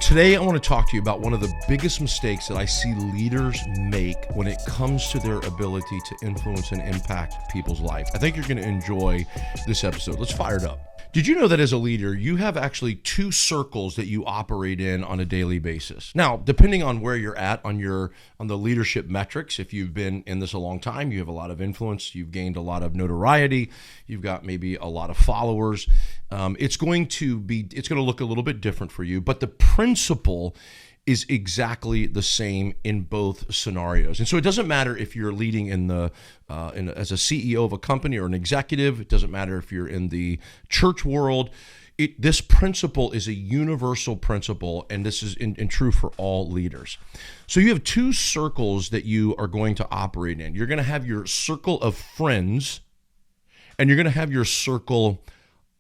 Today, I want to talk to you about one of the biggest mistakes that I see leaders make when it comes to their ability to influence and impact people's life. I think you're going to enjoy this episode. Let's fire it up. Did you know that as a leader, you have actually two circles that you operate in on a daily basis? Now, depending on where you're at on the leadership metrics, if you've been in this a long time, you have a lot of influence, you've gained a lot of notoriety, you've got maybe a lot of followers. It's going to look a little bit different for you, but the principle is exactly the same in both scenarios. And so it doesn't matter if you're leading as a CEO of a company or an executive. It doesn't matter if you're in the church world. This principle is a universal principle, and this is true for all leaders. So you have two circles that you are going to operate in. You're going to have your circle of friends, and you're going to have your circle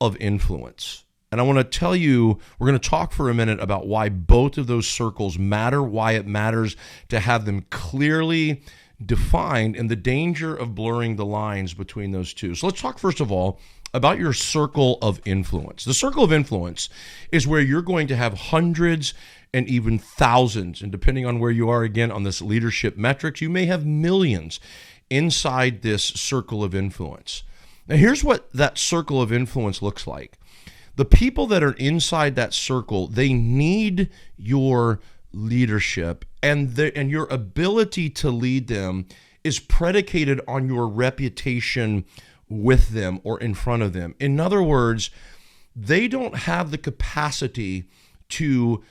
of influence. And I want to tell you, we're going to talk for a minute about why both of those circles matter, why it matters to have them clearly defined, and the danger of blurring the lines between those two. So let's talk first of all about your circle of influence. The circle of influence is where you're going to have hundreds and even thousands, and depending on where you are again on this leadership metrics, you may have millions inside this circle of influence. Now here's what that circle of influence looks like. The people that are inside that circle, they need your leadership, and your ability to lead them is predicated on your reputation with them or in front of them. In other words, they don't have the capacity to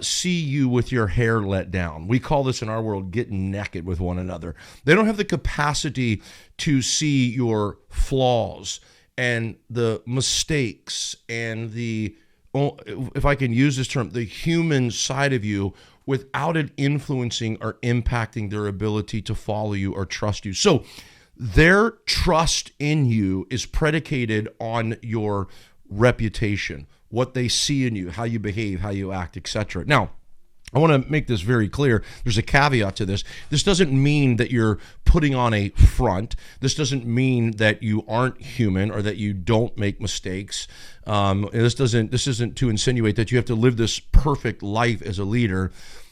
see you with your hair let down. We call this in our world getting naked with one another. They don't have the capacity to see your flaws and the mistakes and the, if I can use this term, the human side of you without it influencing or impacting their ability to follow you or trust you. So their trust in you is predicated on your reputation, what they see in you, how you behave, how you act, etc. Now, I want to make this very clear. There's a caveat to this. This doesn't mean that you're putting on a front. This doesn't mean that you aren't human or that you don't make mistakes. This isn't to insinuate that you have to live this perfect life as a leader.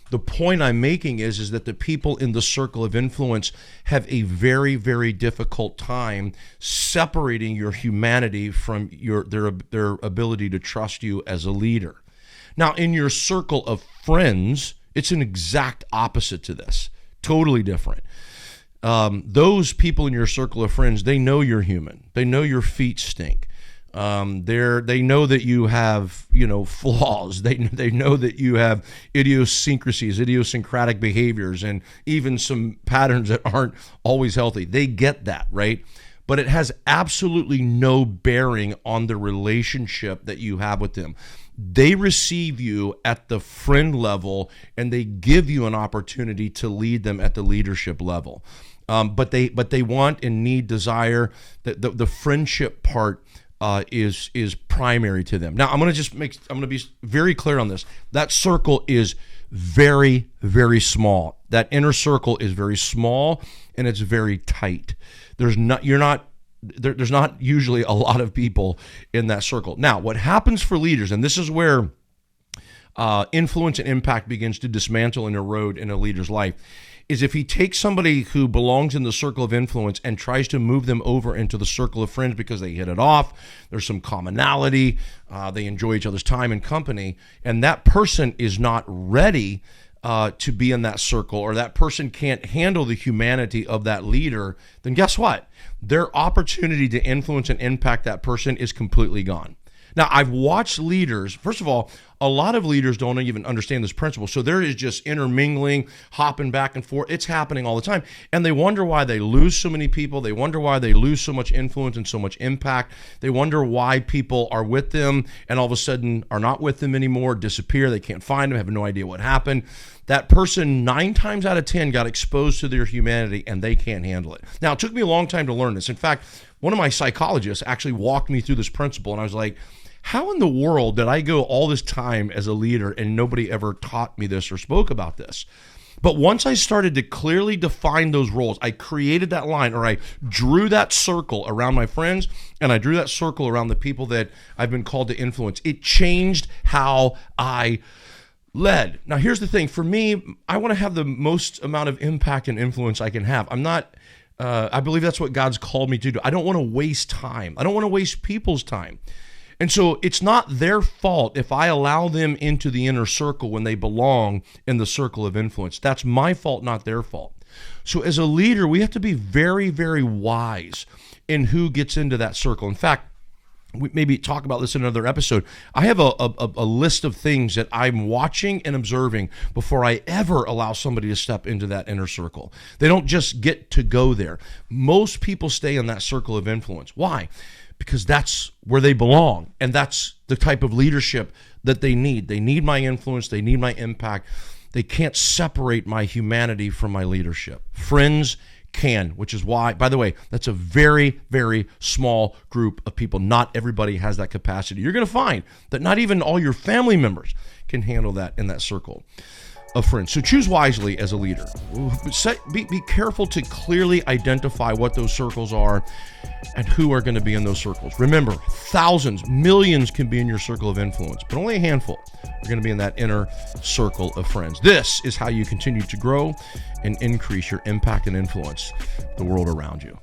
The point I'm making is that the people in the circle of influence have a very, very difficult time separating your humanity from their ability to trust you as a leader. Now, in your circle of friends, it's an exact opposite to this, totally different. Those people in your circle of friends, they know you're human. They know your feet stink. They know that you have, flaws. They know that you have idiosyncrasies, idiosyncratic behaviors, and even some patterns that aren't always healthy. They get that, right? But it has absolutely no bearing on the relationship that you have with them. They receive you at the friend level, and they give you an opportunity to lead them at the leadership level. But they want and need, desire that the friendship part is primary to them. Now I'm going to be very clear on this. That circle is very, very small. That inner circle is very small, and it's very tight. There's not usually a lot of people in that circle. Now, what happens for leaders, and this is where influence and impact begins to dismantle and erode in a leader's life, is if he takes somebody who belongs in the circle of influence and tries to move them over into the circle of friends because they hit it off, there's some commonality, they enjoy each other's time and company, and that person is not ready to be in that circle, or that person can't handle the humanity of that leader, then guess what? Their opportunity to influence and impact that person is completely gone. Now, I've watched leaders, first of all, a lot of leaders don't even understand this principle. So there is just intermingling, hopping back and forth. It's happening all the time. And they wonder why they lose so many people. They wonder why they lose so much influence and so much impact. They wonder why people are with them and all of a sudden are not with them anymore, disappear. They can't find them, have no idea what happened. That person 9 times out of 10 got exposed to their humanity, and they can't handle it. Now, it took me a long time to learn this. In fact, one of my psychologists actually walked me through this principle, and I was like, how in the world did I go all this time as a leader and nobody ever taught me this or spoke about this? But once I started to clearly define those roles, I created that line, or I drew that circle around my friends, and I drew that circle around the people that I've been called to influence. It changed how I led. Now, here's the thing. For me, I want to have the most amount of impact and influence I can have. I believe that's what God's called me to do. I don't want to waste time. I don't want to waste people's time. And so it's not their fault if I allow them into the inner circle when they belong in the circle of influence. That's my fault, not their fault. So as a leader, we have to be very, very wise in who gets into that circle. In fact, we maybe talk about this in another episode. I have a list of things that I'm watching and observing before I ever allow somebody to step into that inner circle. They don't just get to go there. Most people stay in that circle of influence. Why? Because that's where they belong, and that's the type of leadership that they need. They need my influence. They need my impact. They can't separate my humanity from my leadership. Friends can, which is why, by the way, that's a very, very small group of people. Not everybody has that capacity. You're going to find that not even all your family members can handle that in that circle of friends. So choose wisely as a leader. Be careful to clearly identify what those circles are and who are going to be in those circles. Remember, thousands, millions can be in your circle of influence, but only a handful are going to be in that inner circle of friends. This is how you continue to grow and increase your impact and influence the world around you.